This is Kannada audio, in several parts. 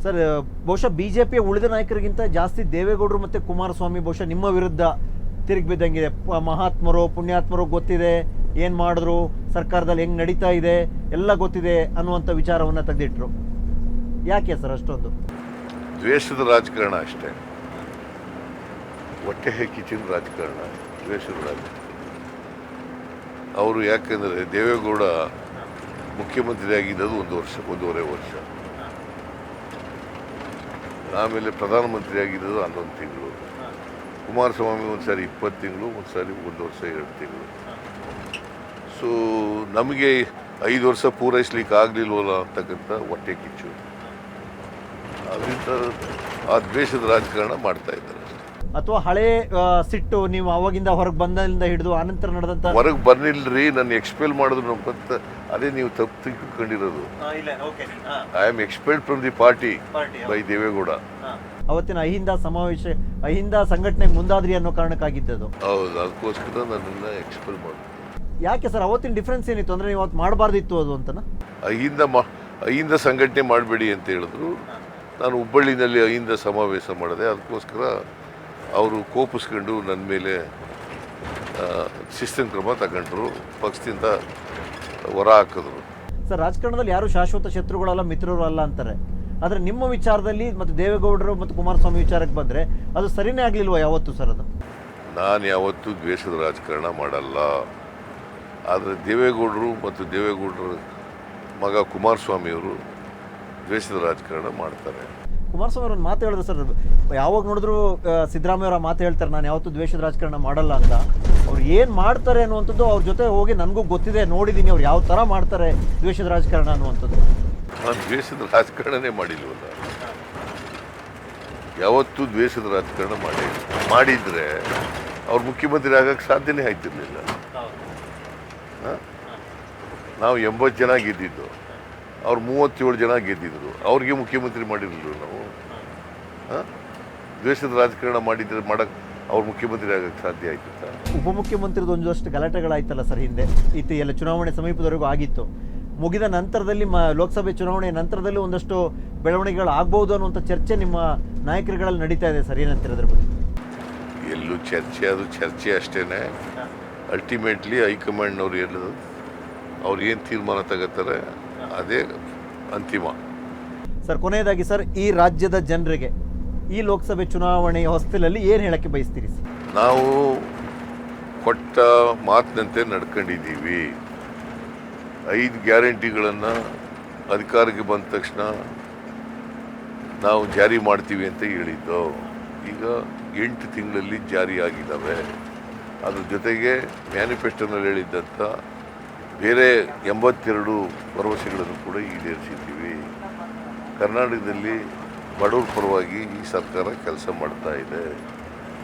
ಸರ್, ಬಹುಶಃ ಬಿಜೆಪಿಯ ಉಳಿದ ನಾಯಕರಿಗಿಂತ ಜಾಸ್ತಿ ದೇವೇಗೌಡರು ಮತ್ತು ಕುಮಾರಸ್ವಾಮಿ ಬಹುಶಃ ನಿಮ್ಮ ವಿರುದ್ಧ ತಿರುಗಿ ಬಿದ್ದಂಗಿದೆ. ಮಹಾತ್ಮರು ಪುಣ್ಯಾತ್ಮರು ಗೊತ್ತಿದೆ, ಏನು ಮಾಡಿದ್ರು, ಸರ್ಕಾರದಲ್ಲಿ ಹೆಂಗೆ ನಡೀತಾ ಇದೆ ಎಲ್ಲ ಗೊತ್ತಿದೆ ಅನ್ನುವಂಥ ವಿಚಾರವನ್ನು ತೆಗೆದಿಟ್ರು. ಯಾಕೆ ಸರ್ ಅಷ್ಟೊಂದು ದ್ವೇಷದ ರಾಜಕಾರಣ? ಅಷ್ಟೇ, ಹೊಟ್ಟೆ ಕಿಚ್ಚಿನ ರಾಜಕಾರಣ, ದ್ವೇಷದ ರಾಜಕಾರಣ. ಅವರು ಯಾಕೆಂದರೆ ದೇವೇಗೌಡ ಮುಖ್ಯಮಂತ್ರಿ ಆಗಿದ್ದದು 1 ವರ್ಷ 1.5 ವರ್ಷ, ಆಮೇಲೆ ಪ್ರಧಾನಮಂತ್ರಿ ಆಗಿದ್ದದು 11 ತಿಂಗಳು, ಕುಮಾರಸ್ವಾಮಿ ಒಂದು ಸಾರಿ 20 ತಿಂಗಳು, ಒಂದು ಸಾರಿ 1 ವರ್ಷ 2 ತಿಂಗಳು. ಸೊ ನಮಗೆ 5 ವರ್ಷ ಪೂರೈಸ್ಲಿಕ್ಕೆ ಆಗಲಿಲ್ವಲ್ಲ ಅಂತಕ್ಕಂಥ ಹೊಟ್ಟೆ ಕಿಚ್ಚು, ಅದರಿಂದ ಆ ದ್ವೇಷದ ರಾಜಕಾರಣ ಮಾಡ್ತಾ ಇದ್ದಾರೆ. ಅಥವಾ ಹಳೆ ಸಿಟ್ಟು ನೀವು ಅವಾಗಿಂದ ಹೊರಗೆ ಬಂದಿಂದ ಹಿಡಿದು ಆನಂತರ ನಡೆದಂತ ಹೊರಗೆ ಬರ್ನಿಲ್ರಿ, ನನ್ನ ಎಕ್ಸ್ಪೆಲ್ ಮಾಡಿದ್ರು ನಮ್ಮಂತ. ಅದೇ ನೀವು ತಪ್ಪು ತಿಳ್ಕೊಂಡಿರೋದು. I am expelled from the party by Deve Gowda. ಅವತ್ತಿನ ಅಹಿಂದ ಸಂಘಟನೆಗೆ ಮುಂದಾದ್ರಿ ಅನ್ನೋ ಕಾರಣಕ್ಕಾಗಿದ್ದದು. ಹೌದು, ಅದಕ್ಕೋಸ್ಕರ ನನ್ನನ್ನು ಎಕ್ಸ್ಪೆಲ್ ಮಾಡಿದ್ರು. ಯಾಕೆ ಸರ್ ಅವತ್ತಿನ ಡಿಫ್ರೆನ್ಸ್ ಏನಿತ್ತು ಅಂದ್ರೆ ನೀವು ಅವತ್ತು ಮಾಡಬಾರ್ದಿತ್ತು ಅದು ಅಂತನ? ಅಹಿಂದ ಸಂಘಟನೆ ಮಾಡಬೇಡಿ ಅಂತ ಹೇಳಿದ್ರು. ನಾನು ಹುಬ್ಬಳ್ಳಿನಲ್ಲಿ ಅಹಿಂದ ಸಮಾವೇಶ ಮಾಡಿದೆ, ಅದಕ್ಕೋಸ್ಕರ ಅವರು ಕೋಪಿಸ್ಕೊಂಡು ನನ್ನ ಮೇಲೆ ಶಿಸ್ತಿನ ಕ್ರಮ ತಗೊಂಡ್ರು, ಪಕ್ಷದಿಂದ ಹೊರ ಹಾಕಿದ್ರು. ಸರ್, ರಾಜಕಾರಣದಲ್ಲಿ ಯಾರು ಶಾಶ್ವತ ಶತ್ರುಗಳಲ್ಲ, ಮಿತ್ರರು ಅಲ್ಲ ಅಂತಾರೆ. ಆದರೆ ನಿಮ್ಮ ವಿಚಾರದಲ್ಲಿ ಮತ್ತು ದೇವೇಗೌಡರು ಮತ್ತು ಕುಮಾರಸ್ವಾಮಿ ವಿಚಾರಕ್ಕೆ ಬಂದರೆ ಅದು ಸರಿನೇ ಆಗಲಿಲ್ವ ಯಾವತ್ತೂ ಸರ್? ಅದು ನಾನು ಯಾವತ್ತೂ ದ್ವೇಷದ ರಾಜಕಾರಣ ಮಾಡಲ್ಲ. ಆದರೆ ದೇವೇಗೌಡರು ಮತ್ತು ದೇವೇಗೌಡರ ಮಗ ಕುಮಾರಸ್ವಾಮಿಯವರು ದ್ವೇಷದ ರಾಜಕಾರಣ ಮಾಡ್ತಾರೆ. ಕುಮಾರಸ್ವಾಮಿ ಅವ್ರ ಮಾತು ಹೇಳಿದ್ರು ಸರ್, ಯಾವಾಗ ನೋಡಿದ್ರು ಸಿದ್ದರಾಮಯ್ಯ ಅವರ ಮಾತು ಹೇಳ್ತಾರೆ, ನಾನು ಯಾವತ್ತೂ ದ್ವೇಷದ ರಾಜಕಾರಣ ಮಾಡಲ್ಲ ಅಂತ. ಅವ್ರು ಏನು ಮಾಡ್ತಾರೆ ಅನ್ನುವಂಥದ್ದು ಅವ್ರ ಜೊತೆ ಹೋಗಿ ನನಗೂ ಗೊತ್ತಿದೆ, ನೋಡಿದ್ದೀನಿ ಅವ್ರು ಯಾವ ಥರ ಮಾಡ್ತಾರೆ ದ್ವೇಷದ ರಾಜಕಾರಣ ಅನ್ನುವಂಥದ್ದು. ನಾನು ದ್ವೇಷದ ರಾಜಕಾರಣನೇ ಮಾಡಿಲ್ವಲ್ಲ, ಯಾವತ್ತೂ ದ್ವೇಷದ ರಾಜಕಾರಣ ಮಾಡಿದರೆ ಅವ್ರು ಮುಖ್ಯಮಂತ್ರಿ ಆಗಕ್ಕೆ ಸಾಧ್ಯನೇ ಆಯ್ತಿರ್ಲಿಲ್ಲ. ನಾವು 80 ಜನ ಗೆದ್ದಿದ್ದು, ಅವ್ರು 37 ಜನ ಗೆದ್ದಿದ್ರು, ಅವ್ರಿಗೆ ಮುಖ್ಯಮಂತ್ರಿ ಮಾಡಿರಲಿಲ್ಲ ನಾವು. ದ್ವೇಷದ ರಾಜಕಾರಣ ಮಾಡಕ್ಕೆ ಅವ್ರು ಮುಖ್ಯಮಂತ್ರಿ ಆಗಕ್ಕೆ ಸಾಧ್ಯ ಆಯ್ತಾ? ಉಪಮುಖ್ಯಮಂತ್ರಿದು ಒಂದಷ್ಟು ಗಲಾಟೆಗಳಾಯ್ತಲ್ಲ ಸರ್ ಹಿಂದೆ, ಎಲ್ಲ ಚುನಾವಣೆ ಸಮೀಪದವರೆಗೂ ಆಗಿತ್ತು. ಮುಗಿದ ನಂತರದಲ್ಲಿ ಲೋಕಸಭೆ ಚುನಾವಣೆ ನಂತರದಲ್ಲಿ ಒಂದಷ್ಟು ಬೆಳವಣಿಗೆಗಳು ಆಗ್ಬಹುದು ಅನ್ನುವಂಥ ಚರ್ಚೆ ನಿಮ್ಮ ನಾಯಕರುಗಳಲ್ಲಿ ನಡೀತಾ ಇದೆ ಸರ್, ಏನಂತೀರ ಅದ್ರ ಬಗ್ಗೆ? ಎಲ್ಲೂ ಚರ್ಚೆ, ಅದು ಚರ್ಚೆ ಅಷ್ಟೇನೆ. ಅಲ್ಟಿಮೇಟ್ಲಿ ಹೈಕಮಾಂಡ್ನವ್ರು ಹೇಳೋದು, ಅವ್ರು ಏನು ತೀರ್ಮಾನ ತಗೋತಾರೆ ಅದೇ ಅಂತಿಮ. ಸರ್, ಕೊನೆಯದಾಗಿ ಸರ್, ಈ ರಾಜ್ಯದ ಜನರಿಗೆ ಈ ಲೋಕಸಭೆ ಚುನಾವಣೆಯ ಹೊಸ್ತಿಲಲ್ಲಿ ಏನು ಹೇಳಕ್ಕೆ ಬಯಸ್ತೀರಿ ಸರ್? ನಾವು ಕೊಟ್ಟ ಮಾತಿನಂತೆ ನಡ್ಕೊಂಡಿದ್ದೀವಿ. 5 ಗ್ಯಾರಂಟಿಗಳನ್ನು ಅಧಿಕಾರಕ್ಕೆ ಬಂದ ತಕ್ಷಣ ನಾವು ಜಾರಿ ಮಾಡ್ತೀವಿ ಅಂತ ಹೇಳಿದ್ದು. ಈಗ 8 ತಿಂಗಳಲ್ಲಿ ಜಾರಿ ಆಗಿದ್ದಾವೆ. ಅದ್ರ ಜೊತೆಗೆ ಮ್ಯಾನಿಫೆಸ್ಟೋನಲ್ಲಿ ಹೇಳಿದ್ದಂಥ ಬೇರೆ 82 ಭರವಸೆಗಳನ್ನು ಕೂಡ ಈಡೇರಿಸಿದ್ದೀವಿ. ಕರ್ನಾಟಕದಲ್ಲಿ ಬಡವ್ರ ಪರವಾಗಿ ಈ ಸರ್ಕಾರ ಕೆಲಸ ಮಾಡ್ತಾ ಇದೆ.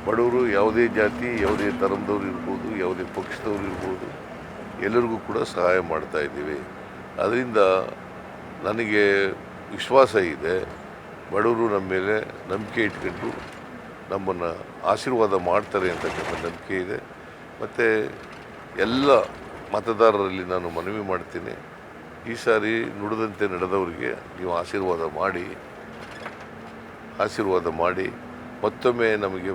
ಬಡವರು ಯಾವುದೇ ಜಾತಿ, ಯಾವುದೇ ಧರ್ಮದವ್ರು ಇರ್ಬೋದು, ಯಾವುದೇ ಪಕ್ಷದವ್ರು ಇರ್ಬೋದು, ಎಲ್ಲರಿಗೂ ಕೂಡ ಸಹಾಯ ಮಾಡ್ತಾ ಇದ್ದೀವಿ. ಅದರಿಂದ ನನಗೆ ವಿಶ್ವಾಸ ಇದೆ, ಬಡವರು ನಮ್ಮ ಮೇಲೆ ನಂಬಿಕೆ ಇಟ್ಕೊಂಡು ನಮ್ಮನ್ನು ಆಶೀರ್ವಾದ ಮಾಡ್ತಾರೆ ಅಂತಕ್ಕಂಥ ನಂಬಿಕೆ ಇದೆ. ಮತ್ತು ಎಲ್ಲ ಮತದಾರರಲ್ಲಿ ನಾನು ಮನವಿ ಮಾಡ್ತೀನಿ, ಈ ಸಾರಿ ನುಡಿದಂತೆ ನಡೆದವರಿಗೆ ನೀವು ಆಶೀರ್ವಾದ ಮಾಡಿ ಮತ್ತೊಮ್ಮೆ ನಮಗೆ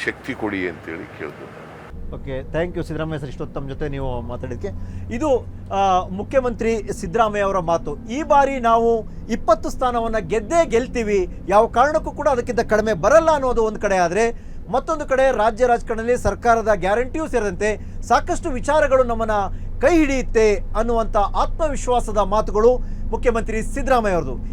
ಶಕ್ತಿ ಕೊಡಿ ಅಂತೇಳಿ ಕೇಳ್ತೀನಿ. Okay, thank you Siddaramaiah sir, ಇಷ್ಟೊತ್ತು ತಮ್ಮ ಜೊತೆ ನೀವು ಮಾತಾಡಿದ್ದಕ್ಕೆ. ಇದು ಮುಖ್ಯಮಂತ್ರಿ ಸಿದ್ದರಾಮಯ್ಯ ಅವರ ಮಾತು. ಈ ಬಾರಿ ನಾವು 20 ಸ್ಥಾನವನ್ನು ಗೆಲ್ತೀವಿ, ಯಾವ ಕಾರಣಕ್ಕೂ ಕೂಡ ಅದಕ್ಕಿಂತ ಕಡಿಮೆ ಬರಲ್ಲ ಅನ್ನೋದು ಒಂದು ಕಡೆ. ಆದರೆ ಮತ್ತೊಂದು ಕಡೆ ರಾಜ್ಯ ರಾಜಕಾರಣದಲ್ಲಿ ಸರ್ಕಾರದ ಗ್ಯಾರಂಟಿಯೂ ಸೇರಿದಂತೆ ಸಾಕಷ್ಟು ವಿಚಾರಗಳು ನಮ್ಮನ್ನು ಕೈ ಹಿಡಿಯುತ್ತೆ ಅನ್ನುವಂಥ ಆತ್ಮವಿಶ್ವಾಸದ ಮಾತುಗಳು ಮುಖ್ಯಮಂತ್ರಿ ಸಿದ್ದರಾಮಯ್ಯ ಅವರದು.